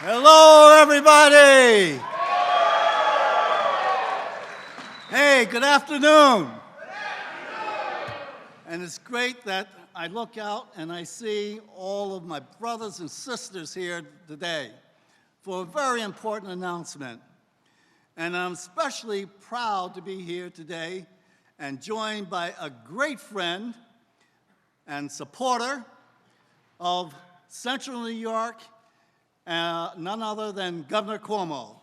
Hello, everybody. Hey, good afternoon. And it's great that I look out and I see all of my brothers and sisters here today for a very important announcement. And I'm especially proud to be here today and joined by a great friend and supporter of Central New York, none other than Governor Cuomo.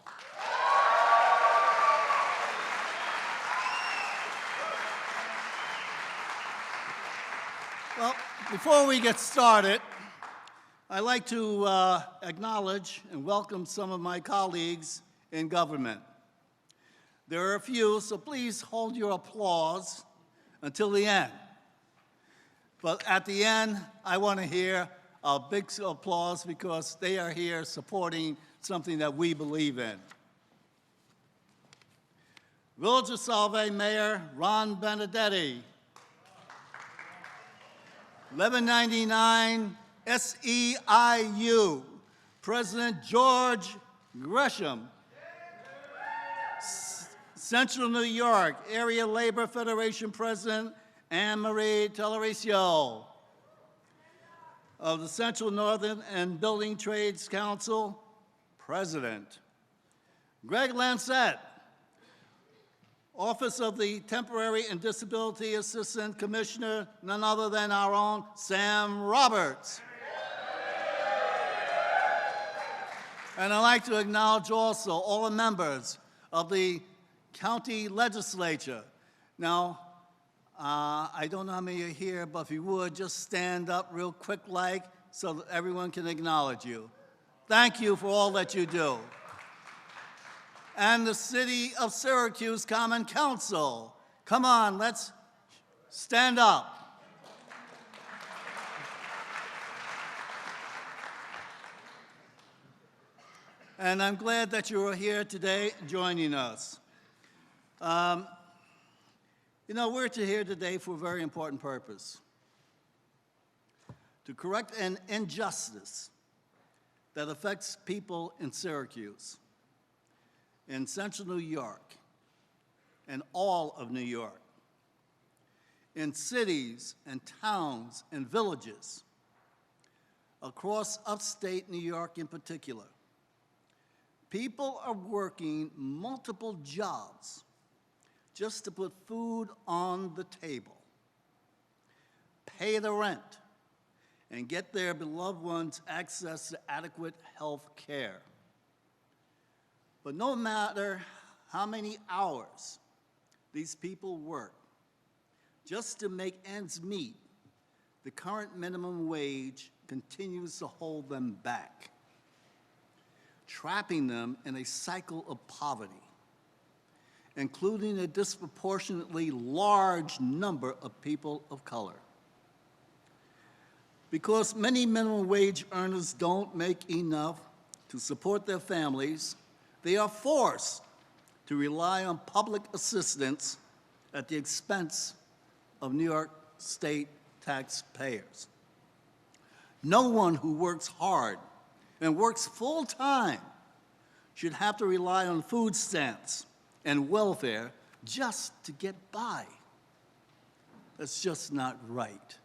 Well, before we get started, I'd like to acknowledge and welcome some of my colleagues in government. There are a few, so please hold your applause until the end. But at the end, I want to hear a big applause because they are here supporting something that we believe in. Village of Solvay Mayor Ron Benedetti. 1199 SEIU President George Gresham. Central New York Area Labor Federation President Anne Marie Tellerisio. Of the Central Northern and Building Trades Council, President. Greg Lancette, Office of the Temporary and Disability Assistant Commissioner, none other than our own Sam Roberts. And I'd like to acknowledge also all the members of the county legislature. Now, I don't know how many are here, but if you would, just stand up real quick like so that everyone can acknowledge you. Thank you for all that you do. And the City of Syracuse Common Council. Come on, let's stand up. And I'm glad that you are here today joining us. You know, we're here today for a very important purpose. To correct an injustice that affects people in Syracuse, in Central New York, and all of New York, in cities and towns and villages, across upstate New York in particular. People are working multiple jobs just to put food on the table, pay the rent, and get their beloved ones access to adequate health care. But no matter how many hours these people work just to make ends meet, the current minimum wage continues to hold them back, trapping them in a cycle of poverty, including a disproportionately large number of people of color. Because many minimum wage earners don't make enough to support their families, they are forced to rely on public assistance at the expense of New York State taxpayers. No one who works hard and works full-time should have to rely on food stamps and welfare just to get by. That's just not right.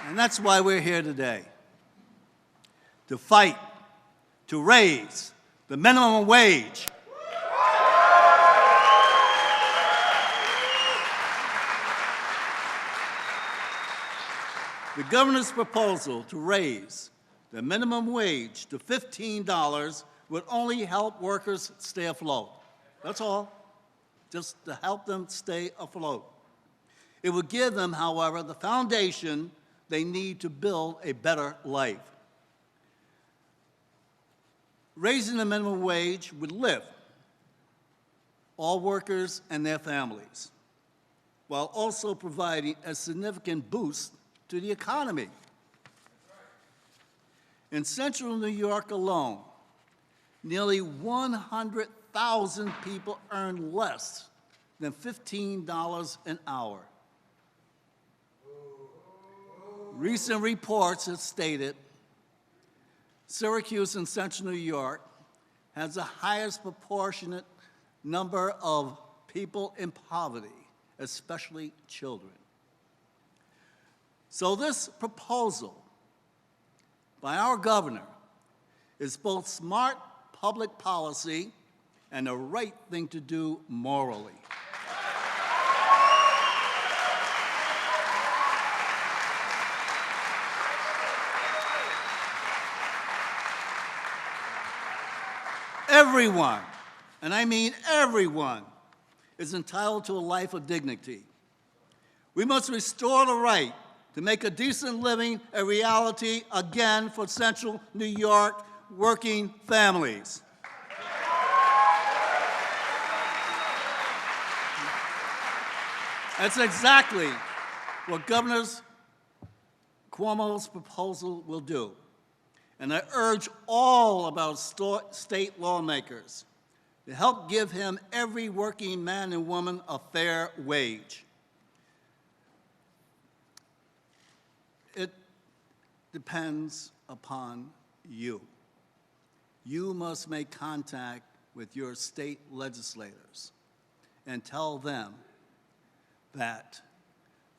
And that's why we're here today, to fight, to raise the minimum wage. The governor's proposal to raise the minimum wage to $15 would only help workers stay afloat. That's all, just to help them stay afloat. It would give them, however, the foundation they need to build a better life. Raising the minimum wage would lift all workers and their families, while also providing a significant boost to the economy. In Central New York alone, nearly 100,000 people earn less than $15 an hour. Recent reports have stated Syracuse in Central New York has the highest proportionate number of people in poverty, especially children. So this proposal by our governor is both smart public policy and the right thing to do morally. Everyone, and I mean everyone, is entitled to a life of dignity. We must restore the right to make a decent living a reality again for Central New York working families. That's exactly what Governor Cuomo's proposal will do. And I urge all of our state lawmakers to help give him every working man and woman a fair wage. It depends upon you. You must make contact with your state legislators and tell them that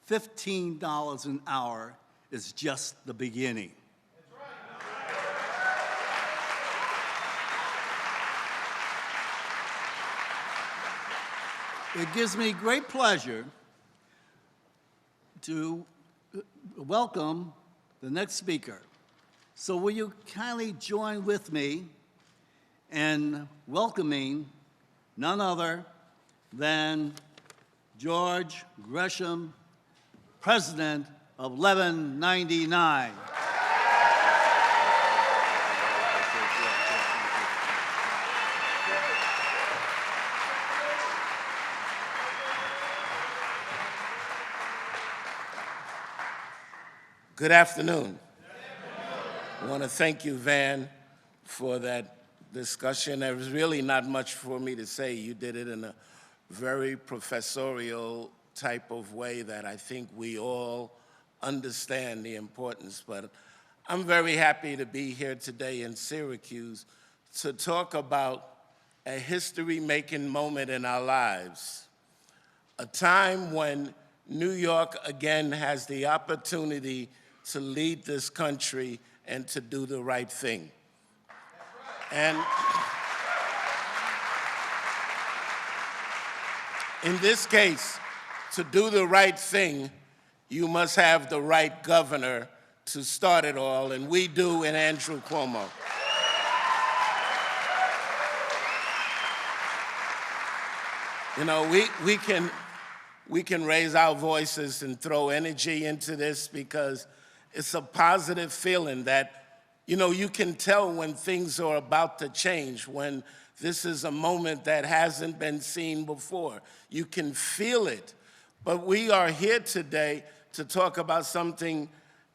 $15 an hour is just the beginning. It gives me great pleasure to welcome the next speaker. So will you kindly join with me in welcoming none other than George Gresham, President of 1199. Good afternoon. I want to thank you, Van, for that discussion. There was really not much for me to say. You did it in a very professorial type of way that I think we all understand the importance. But I'm very happy to be here today in Syracuse to talk about a history-making moment in our lives, a time when New York again has the opportunity to lead this country and to do the right thing. And in this case, to do the right thing, you must have the right governor to start it all, and we do in Andrew Cuomo. You know, we can raise our voices and throw energy into this because it's a positive feeling that, you know, you can tell when things are about to change, when this is a moment that hasn't been seen before. You can feel it. But we are here today to talk about something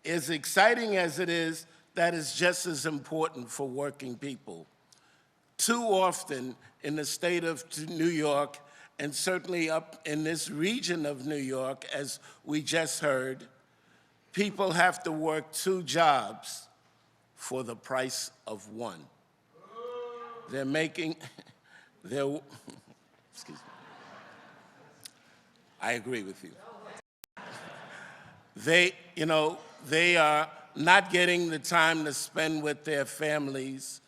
as exciting as it is, that is just as important for working people. Too often in the state of New York, and certainly up in this region of New York, as we just heard, people have to work 2 jobs for the price of 1. They're making, excuse me. I agree with you. They are not getting the time to spend with their families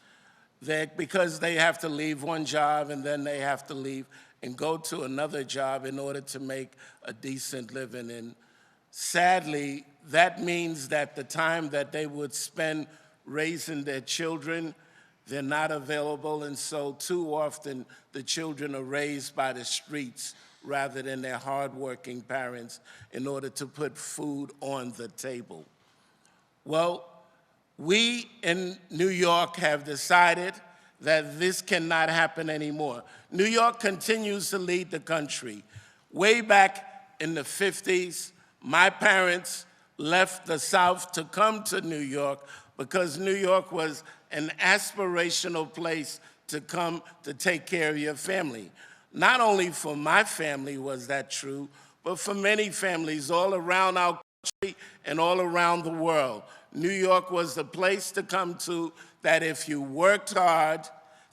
because they have to leave one job and then they have to leave and go to another job in order to make a decent living. And sadly, that means that the time that they would spend raising their children, they're not available, and so too often the children are raised by the streets rather than their hardworking parents in order to put food on the table. Well, we in New York have decided that this cannot happen anymore. New York continues to lead the country. Way back in the 50s, my parents left the South to come to New York because New York was an aspirational place to come to take care of your family. Not only for my family was that true, but for many families all around our country and all around the world. New York was the place to come to that if you worked hard,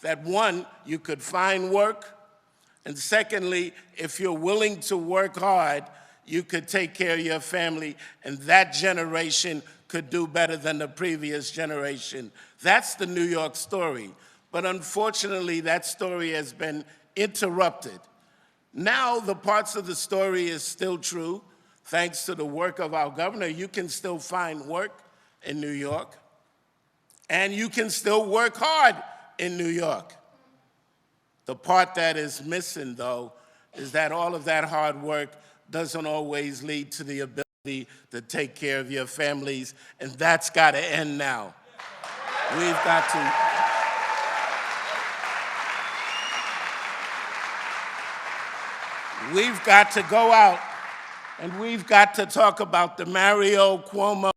that one, you could find work, and secondly, if you're willing to work hard, you could take care of your family, and that generation could do better than the previous generation. That's the New York story. But unfortunately, that story has been interrupted. Now, the parts of the story is still true. Thanks to the work of our governor, you can still find work in New York, and you can still work hard in New York. The part that is missing, though, is that all of that hard work doesn't always lead to the ability to take care of your families, and that's got to end now. We've got to go out and we've got to talk about the Mario Cuomo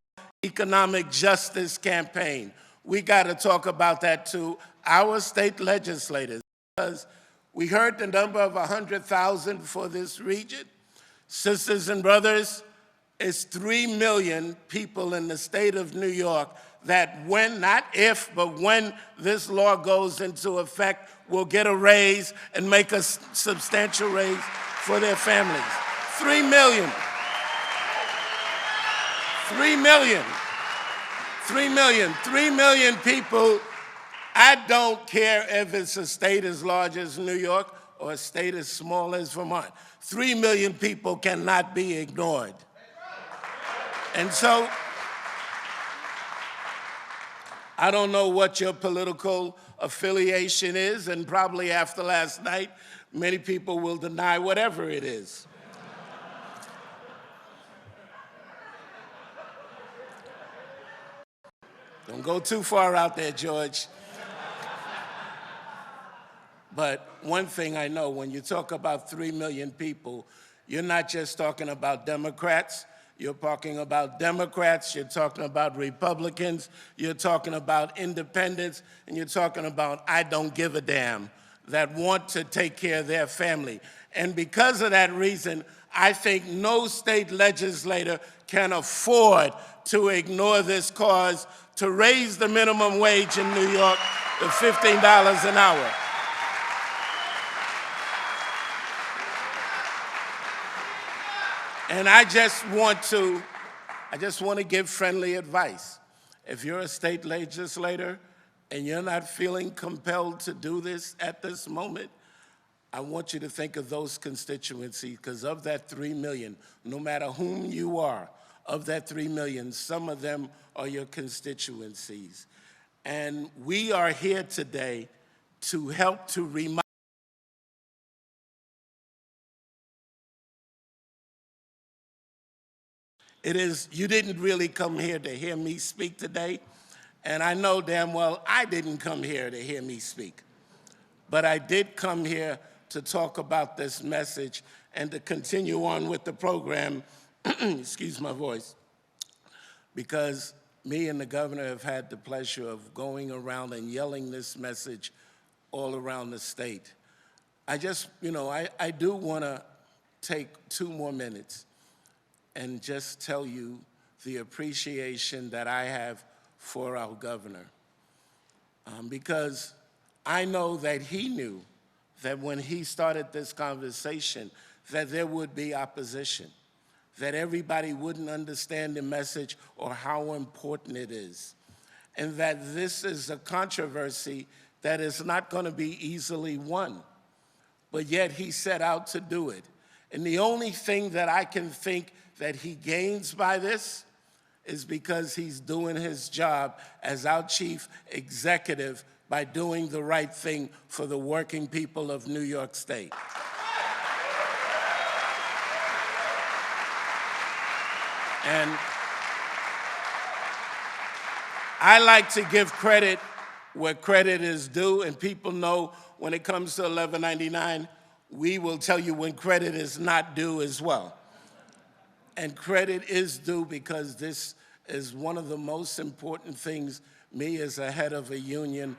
economic justice campaign. We got to talk about that to our state legislators, because we heard the number of 100,000 for this region. Sisters and brothers, it's 3 million people in the state of New York that when, not if, but when this law goes into effect, will get a raise and make a substantial raise for their families. 3 million. 3 million. 3 million. 3 million people. I don't care if it's a state as large as New York or a state as small as Vermont. 3 million people cannot be ignored. And so, I don't know what your political affiliation is, and probably after last night, many people will deny whatever it is. Don't go too far out there, George. But one thing I know, when you talk about 3 million people, you're not just talking about Democrats. You're talking about Democrats, you're talking about Republicans, you're talking about independents, and you're talking about I don't give a damn that want to take care of their family. And because of that reason, I think no state legislator can afford to ignore this cause to raise the minimum wage in New York to $15 an hour. And I just want to give friendly advice. If you're a state legislator and you're not feeling compelled to do this at this moment, I want you to think of those constituencies, because of that 3 million, no matter whom you are, of that 3 million, some of them are your constituencies. And we are here today to help to remind. You didn't really come here to hear me speak today, and I know damn well I didn't come here to hear me speak. But I did come here to talk about this message and to continue on with the program, excuse my voice, because me and the governor have had the pleasure of going around and yelling this message all around the state. I just, I do want to take 2 more minutes and just tell you the appreciation that I have for our governor. Because I know that he knew that when he started this conversation, that there would be opposition, that everybody wouldn't understand the message or how important it is, and that this is a controversy that is not going to be easily won. But yet he set out to do it. And the only thing that I can think that he gains by this is because he's doing his job as our chief executive by doing the right thing for the working people of New York State. And I like to give credit where credit is due, and people know when it comes to 1199, we will tell you when credit is not due as well. And credit is due because this is one of the most important things, me as a head of a union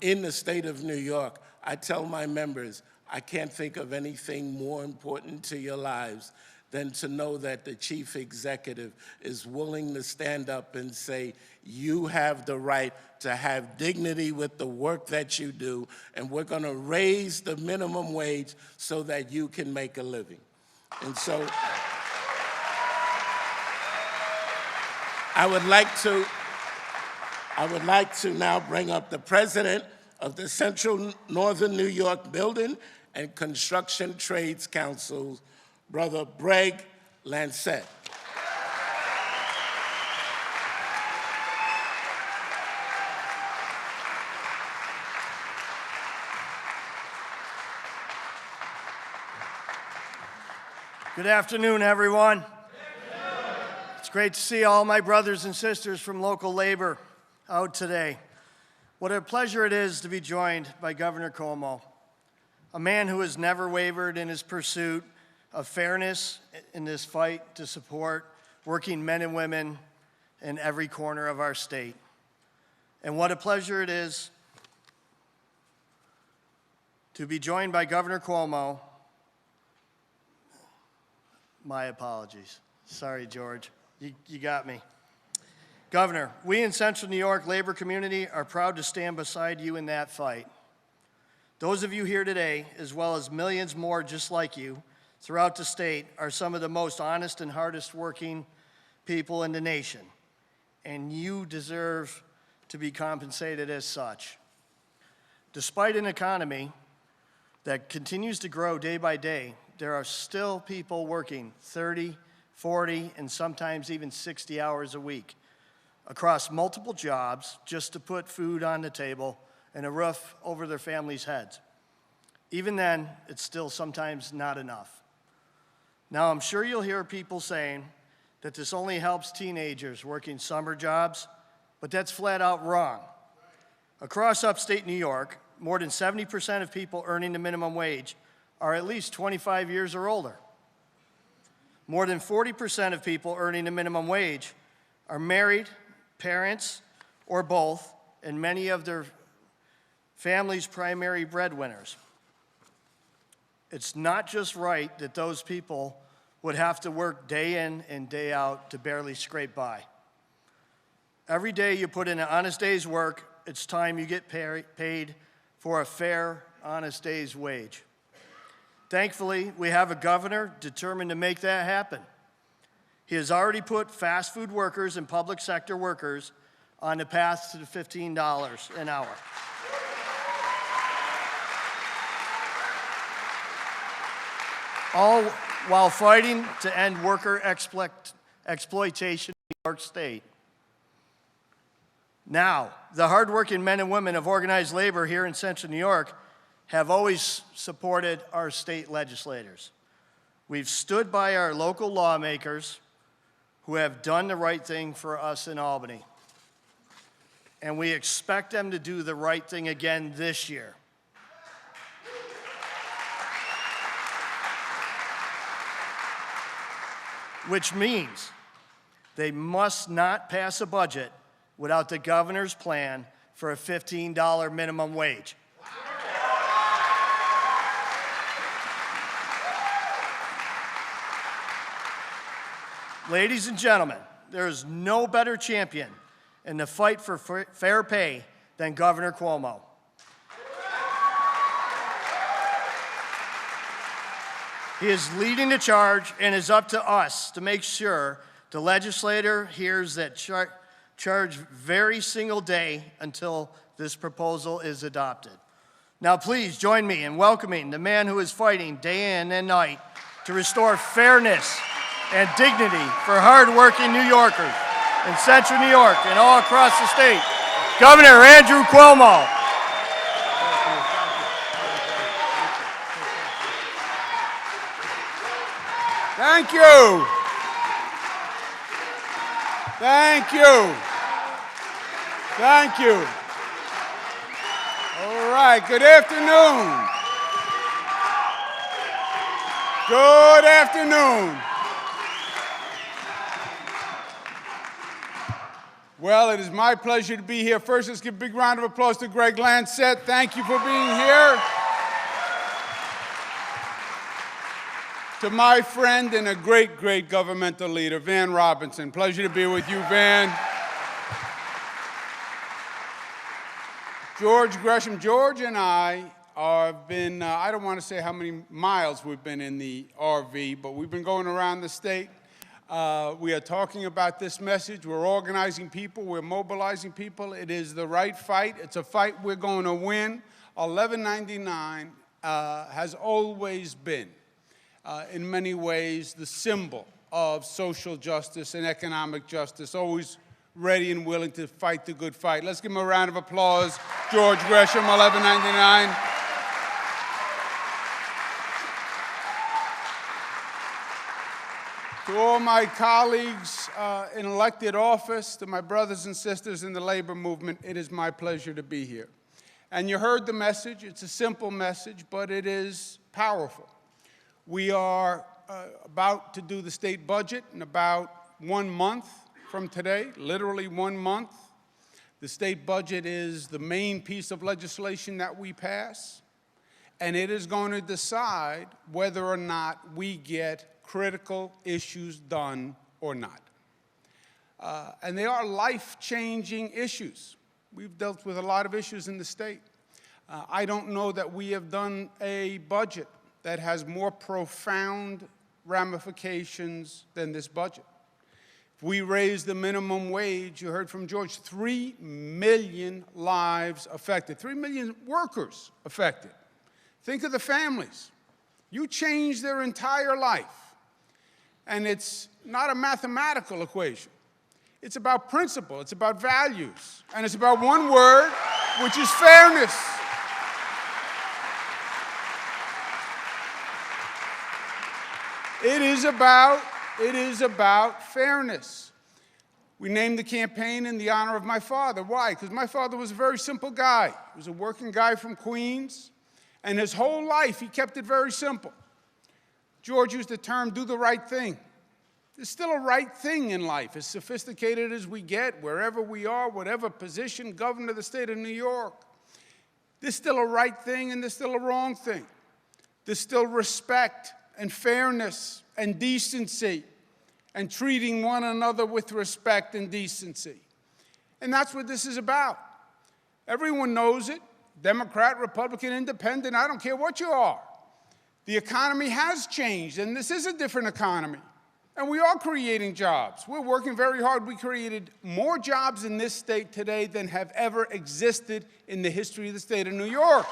in the state of New York. I tell my members, I can't think of anything more important to your lives than to know that the chief executive is willing to stand up and say, you have the right to have dignity with the work that you do, and we're going to raise the minimum wage so that you can make a living. And so I would like to now bring up the president of the Central Northern New York Building and Construction Trades Council, Brother Greg Lancet. Good afternoon, everyone. It's great to see all my brothers and sisters from local labor out today. What a pleasure it is to be joined by Governor Cuomo, a man who has never wavered in his pursuit of fairness in this fight to support working men and women in every corner of our state. And what a pleasure it is to be joined by Governor Cuomo. My apologies. Sorry, George. You got me. Governor, we in Central New York labor community are proud to stand beside you in that fight. Those of you here today, as well as millions more just like you throughout the state, are some of the most honest and hardest working people in the nation, and you deserve to be compensated as such. Despite an economy that continues to grow day by day, there are still people working 30, 40, and sometimes even 60 hours a week across multiple jobs just to put food on the table and a roof over their families' heads. Even then, it's still sometimes not enough. Now, I'm sure you'll hear people saying that this only helps teenagers working summer jobs, but that's flat out wrong. Across upstate New York, more than 70% of people earning the minimum wage are at least 25 years or older. More than 40% of people earning the minimum wage are married, parents, or both, and many of their families' primary breadwinners. It's not just right that those people would have to work day in and day out to barely scrape by. Every day you put in an honest day's work, it's time you get paid for a fair, honest day's wage. Thankfully, we have a governor determined to make that happen. He has already put fast food workers and public sector workers on the path to the $15 an hour. All while fighting to end worker exploitation in New York State. Now, the hardworking men and women of organized labor here in Central New York have always supported our state legislators. We've stood by our local lawmakers who have done the right thing for us in Albany. And we expect them to do the right thing again this year. Which means they must not pass a budget without the governor's plan for a $15 minimum wage. Ladies and gentlemen, there is no better champion in the fight for fair pay than Governor Cuomo. He is leading the charge, and it's up to us to make sure the legislator hears that charge very single day until this proposal is adopted. Now please join me in welcoming the man who is fighting day in and night to restore fairness and dignity for hardworking New Yorkers in Central New York and all across the state, Governor Andrew Cuomo. Thank you. Thank you. Thank you. All right, good afternoon. Good afternoon. Well, it is my pleasure to be here. First, let's give a big round of applause to Greg Lancet. Thank you for being here. to my friend and a great, great governmental leader, Van Robinson. Pleasure to be with you, Van. George Gresham, George and I have been, I don't want to say how many miles we've been in the RV, but we've been going around the state. We are talking about this message. We're organizing people. We're mobilizing people. It is the right fight. It's a fight we're going to win. 1199 has always been, in many ways, the symbol of social justice and economic justice, always ready and willing to fight the good fight. Let's give him a round of applause. George Gresham, 1199. To all my colleagues in elected office, to my brothers and sisters in the labor movement, it is my pleasure to be here. And you heard the message. It's a simple message, but it is powerful. We are about to do the state budget in about 1 month from today, literally 1 month. The state budget is the main piece of legislation that we pass, and it is going to decide whether or not we get critical issues done or not. And they are life-changing issues. We've dealt with a lot of issues in the state. I don't know that we have done a budget that has more profound ramifications than this budget. If we raise the minimum wage, you heard from George, 3 million lives affected, 3 million workers affected. Think of the families. You change their entire life. And it's not a mathematical equation. It's about principle, it's about values, and it's about one word, which is fairness. It is about fairness. We named the campaign in the honor of my father. Why? Because my father was a very simple guy. He was a working guy from Queens, and his whole life he kept it very simple. George used the term, do the right thing. There's still a right thing in life, as sophisticated as we get, wherever we are, whatever position, governor of the state of New York. There's still a right thing and there's still a wrong thing. There's still respect and fairness and decency and treating one another with respect and decency. And that's what this is about. Everyone knows it, Democrat, Republican, Independent, I don't care what you are. The economy has changed, and this is a different economy. And we are creating jobs. We're working very hard. We created more jobs in this state today than have ever existed in the history of the state of New York.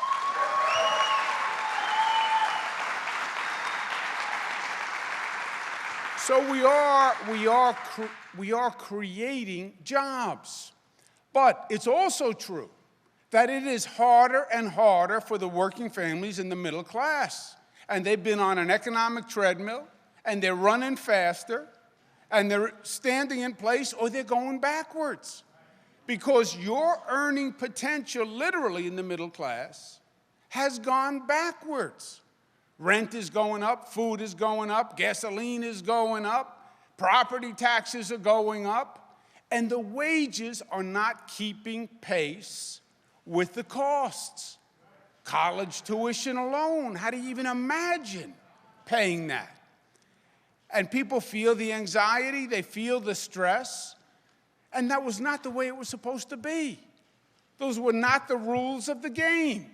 So we are creating jobs. But it's also true that it is harder and harder for the working families in the middle class. And they've been on an economic treadmill, and they're running faster, and they're standing in place, or they're going backwards. Because your earning potential, literally in the middle class, has gone backwards. Rent is going up, food is going up, gasoline is going up, property taxes are going up, and the wages are not keeping pace with the costs. College tuition alone, how do you even imagine paying that? And people feel the anxiety, they feel the stress, and that was not the way it was supposed to be. Those were not the rules of the game.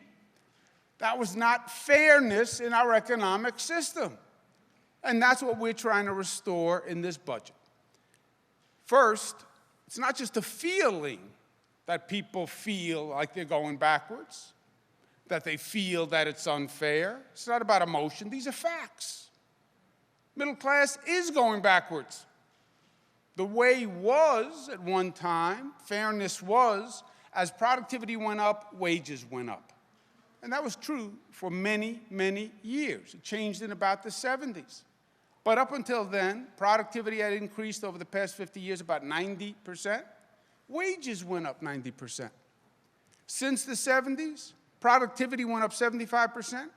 That was not fairness in our economic system. And that's what we're trying to restore in this budget. First, it's not just a feeling that people feel like they're going backwards, that they feel that it's unfair. It's not about emotion. These are facts. Middle class is going backwards. The way was at one time, fairness was, as productivity went up, wages went up. And that was true for many, many years. It changed in about the 70s. But up until then, productivity had increased over the past 50 years about 90%. Wages went up 90%. Since the 70s, productivity went up 75%.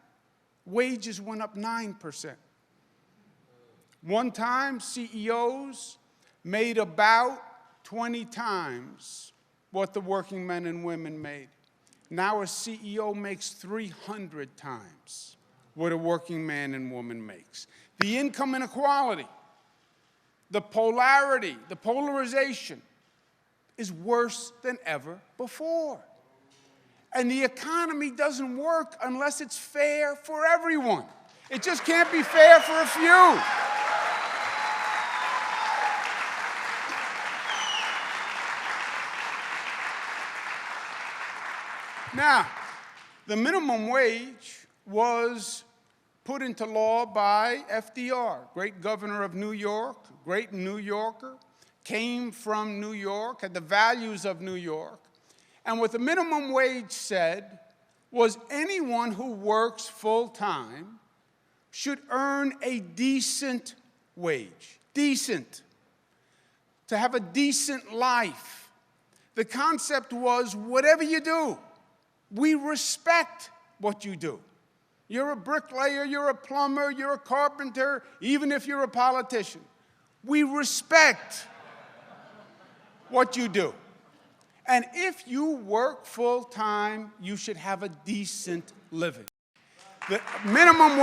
Wages went up 9%. One time, CEOs made about 20 times what the working men and women made. Now a CEO makes 300 times what a working man and woman makes. the income inequality, the polarity, the polarization is worse than ever before. And the economy doesn't work unless it's fair for everyone. It just can't be fair for a few. Now, the minimum wage was put into law by FDR, great governor of New York, great New Yorker, came from New York, had the values of New York. And what the minimum wage said was anyone who works full-time should earn a decent wage, decent, to have a decent life. The concept was whatever you do, we respect what you do. You're a bricklayer, you're a plumber, you're a carpenter, even if you're a politician. We respect what you do. And if you work full-time, you should have a decent living. The minimum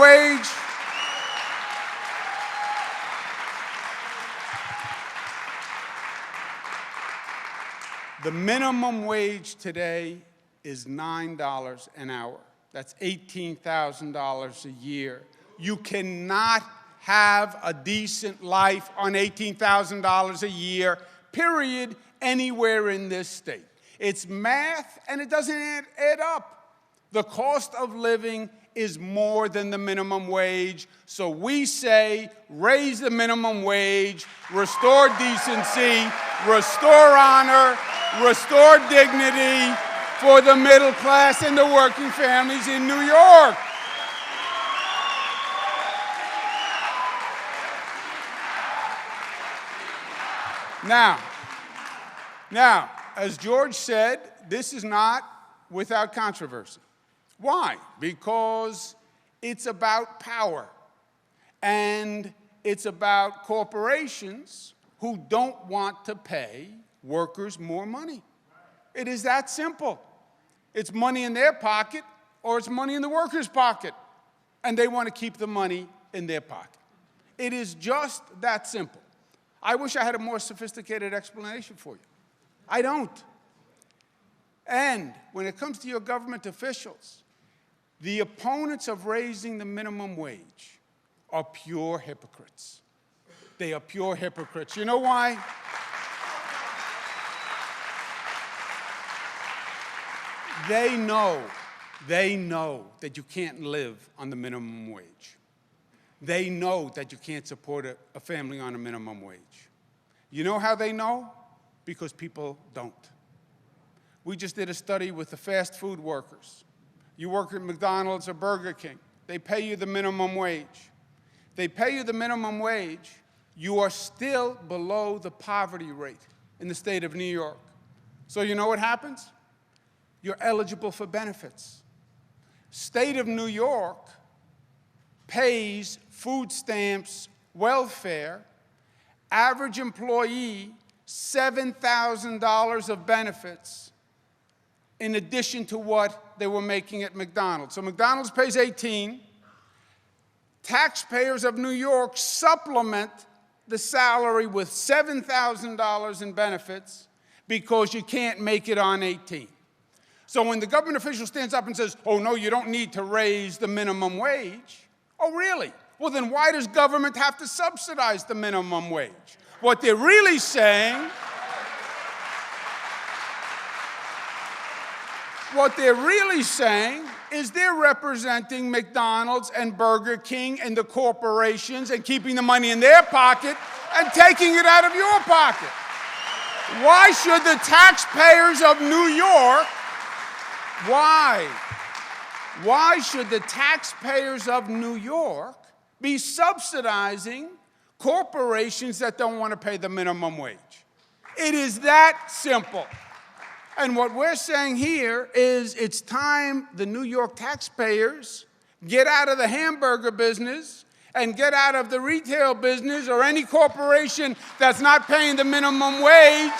wage, today is $9 an hour. That's $18,000 a year. You cannot have a decent life on $18,000 a year, period, anywhere in this state. It's math, and it doesn't add up. The cost of living is more than the minimum wage, so we say raise the minimum wage, restore decency, restore honor, restore dignity for the middle class and the working families in New York. Now, as George said, this is not without controversy. Why? Because it's about power, and it's about corporations who don't want to pay workers more money. It is that simple. It's money in their pocket, or it's money in the workers' pocket, and they want to keep the money in their pocket. It is just that simple. I wish I had a more sophisticated explanation for you. I don't. And when it comes to your government officials, the opponents of raising the minimum wage are pure hypocrites. They are pure hypocrites. You know why? They know that you can't live on the minimum wage. They know that you can't support a family on a minimum wage. You know how they know? Because people don't. We just did a study with the fast food workers. You work at McDonald's or Burger King. They pay you the minimum wage. They pay you the minimum wage. You are still below the poverty rate in the state of New York. So you know what happens? You're eligible for benefits. State of New York pays food stamps, welfare, average employee $7,000 of benefits in addition to what they were making at McDonald's. So McDonald's pays $18. Taxpayers of New York supplement the salary with $7,000 in benefits because you can't make it on $18. So when the government official stands up and says, oh, no, you don't need to raise the minimum wage, oh, really? Well, then why does government have to subsidize the minimum wage? What they're really saying, is they're representing McDonald's and Burger King and the corporations and keeping the money in their pocket and taking it out of your pocket. Why should the taxpayers of New York, why should the taxpayers of New York be subsidizing corporations that don't want to pay the minimum wage? It is that simple. And what we're saying here is it's time the New York taxpayers get out of the hamburger business and get out of the retail business or any corporation that's not paying the minimum wage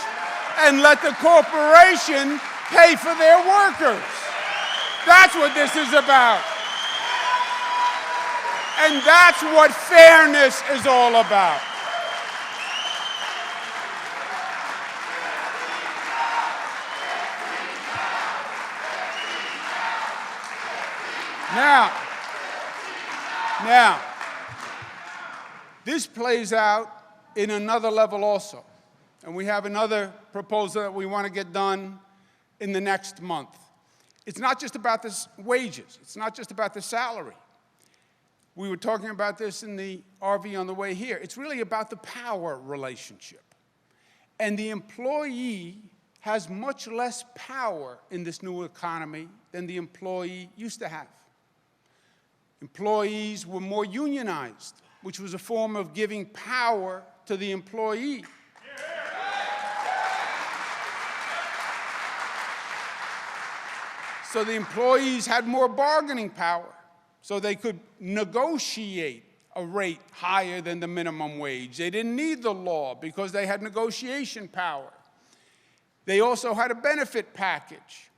and let the corporation pay for their workers. That's what this is about. And that's what fairness is all about. Now, this plays out in another level also. And we have another proposal that we want to get done in the next month. It's not just about the wages. It's not just about the salary. We were talking about this in the RV on the way here. It's really about the power relationship. And the employee has much less power in this new economy than the employee used to have. Employees were more unionized, which was a form of giving power to the employee. So the employees had more bargaining power, so they could negotiate a rate higher than the minimum wage. They didn't need the law because they had negotiation power. They also had a benefit package.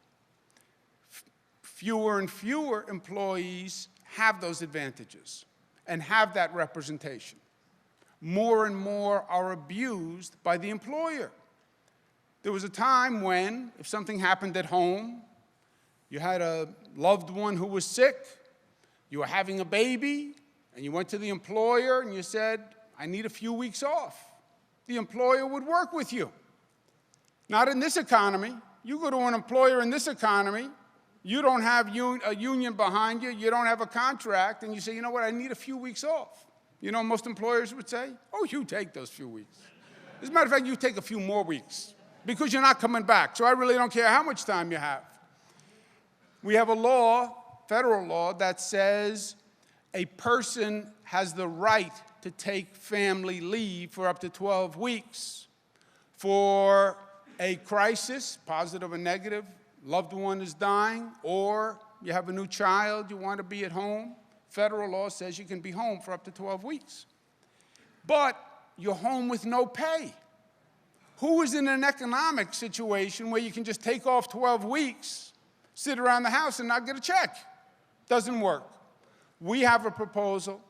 Fewer and fewer employees have those advantages and have that representation. More and more are abused by the employer. There was a time when, if something happened at home, you had a loved one who was sick, you were having a baby, and you went to the employer and you said, I need a few weeks off. The employer would work with you. Not in this economy. You go to an employer in this economy, you don't have a union behind you, you don't have a contract, and you say, you know what, I need a few weeks off. You know what most employers would say? Oh, you take those few weeks. As a matter of fact, you take a few more weeks because you're not coming back, so I really don't care how much time you have. We have a law, federal law, that says a person has the right to take family leave for up to 12 weeks for a crisis, positive or negative, loved one is dying, or you have a new child, you want to be at home. Federal law says you can be home for up to 12 weeks. But you're home with no pay. Who is in an economic situation where you can just take off 12 weeks, sit around the house and not get a check? Doesn't work. We have a proposal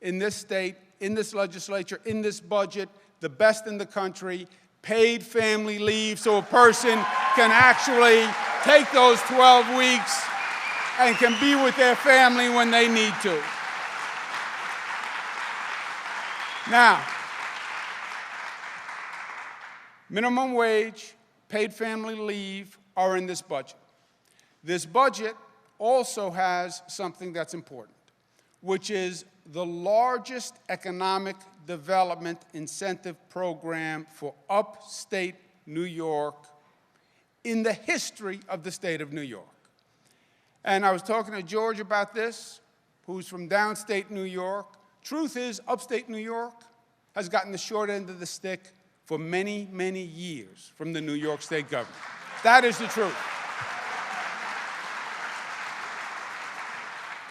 in this state, in this legislature, in this budget, the best in the country, paid family leave so a person can actually take those 12 weeks and can be with their family when they need to. Now, minimum wage, paid family leave are in this budget. This budget also has something that's important, which is the largest economic development incentive program for upstate New York in the history of the state of New York. And I was talking to George about this, who's from downstate New York. Truth is, upstate New York has gotten the short end of the stick for many, many years from the New York State government. That is the truth.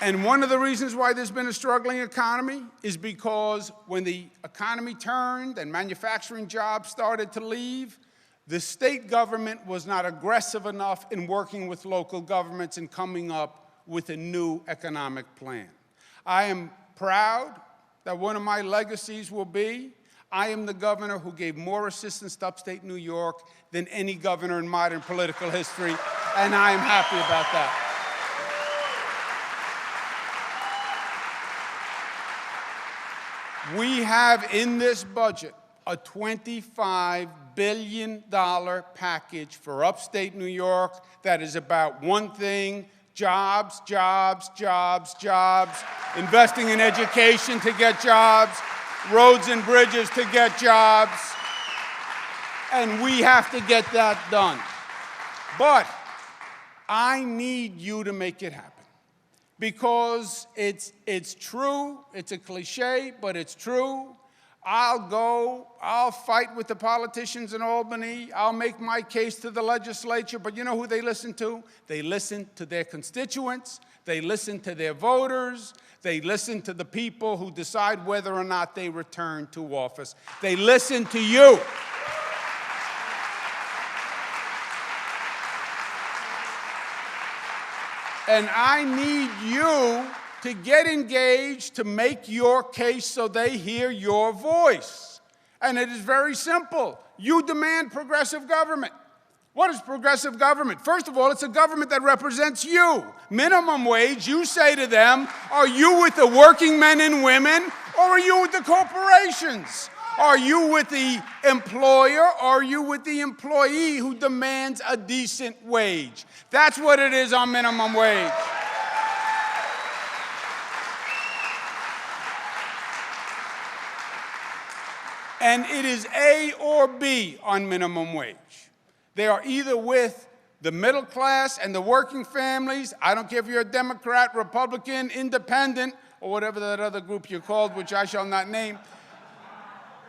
And one of the reasons why there's been a struggling economy is because when the economy turned and manufacturing jobs started to leave, the state government was not aggressive enough in working with local governments and coming up with a new economic plan. I am proud that one of my legacies will be I am the governor who gave more assistance to upstate New York than any governor in modern political history, and I am happy about that. We have in this budget a $25 billion package for upstate New York that is about one thing: jobs, jobs, jobs, jobs, investing in education to get jobs, roads and bridges to get jobs, and we have to get that done. But I need you to make it happen. Because it's true, it's a cliche, but it's true. I'll fight with the politicians in Albany, I'll make my case to the legislature, but you know who they listen to? They listen to their constituents, they listen to their voters, they listen to the people who decide whether or not they return to office. They listen to you. And I need you to get engaged, to make your case so they hear your voice. And it is very simple. You demand progressive government. What is progressive government? First of all, it's a government that represents you. Minimum wage, you say to them, are you with the working men and women, or are you with the corporations? Are you with the employer, or are you with the employee who demands a decent wage? That's what it is on minimum wage. And it is A or B on minimum wage. They are either with the middle class and the working families. I don't care if you're a Democrat, Republican, Independent, or whatever that other group you're called, which I shall not name.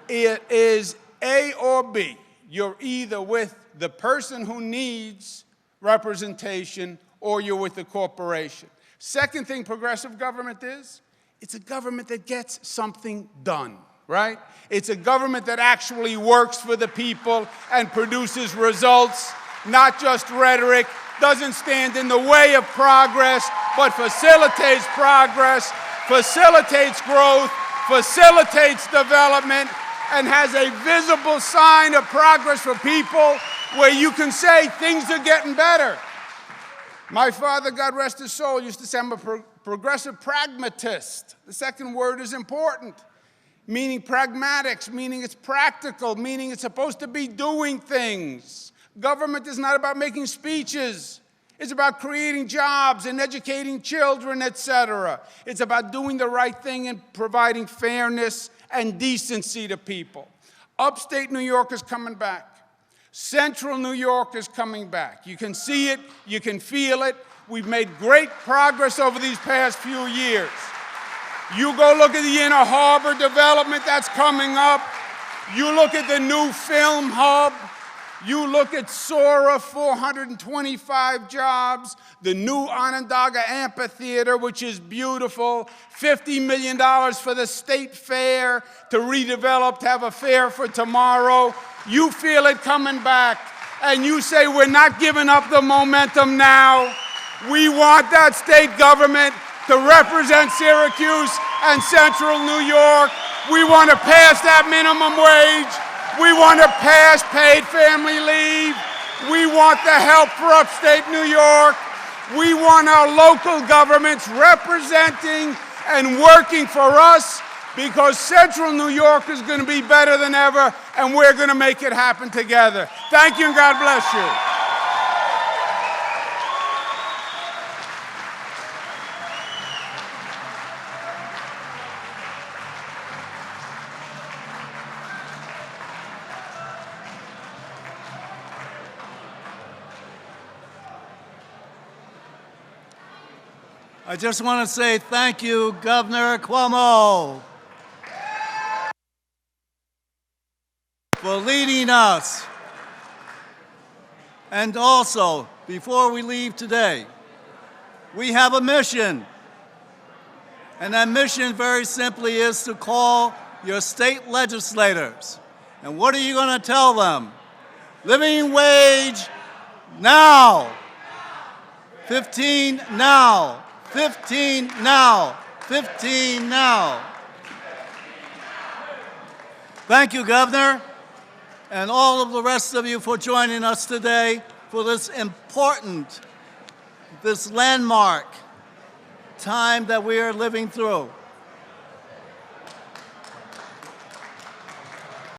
It is A or B. You're either with the person who needs representation or you're with the corporation. Second thing progressive government is, it's a government that gets something done. Right? It's a government that actually works for the people and produces results, not just rhetoric, doesn't stand in the way of progress, but facilitates progress, facilitates growth, facilitates development, and has a visible sign of progress for people where you can say things are getting better. My father, God rest his soul, used to say I'm a progressive pragmatist. The second word is important. Meaning pragmatics, meaning it's practical, meaning it's supposed to be doing things. Government is not about making speeches. It's about creating jobs and educating children, etc. It's about doing the right thing and providing fairness and decency to people. Upstate New York is coming back. Central New York is coming back. You can see it, you can feel it. We've made great progress over these past few years. You go look at the Inner Harbor development that's coming up. You look at the new film hub. You look at SORA, 425 jobs. The new Onondaga Amphitheater, which is beautiful. $50 million for the state fair to redevelop, to have a fair for tomorrow. You feel it coming back. And you say, we're not giving up the momentum now. We want that state government to represent Syracuse and Central New York. We want to pass that minimum wage. We want to pass paid family leave. We want the help for upstate New York. We want our local governments representing and working for us, because Central New York is going to be better than ever, and we're going to make it happen together. Thank you, and God bless you. I just want to say thank you, Governor Cuomo, for leading us. And also, before we leave today, we have a mission. And that mission very simply is to call your state legislators. And what are you going to tell them? Living wage now. 15 now. 15 now. 15 now. Thank you, Governor, and all of the rest of you for joining us today for this important, this landmark time that we are living through.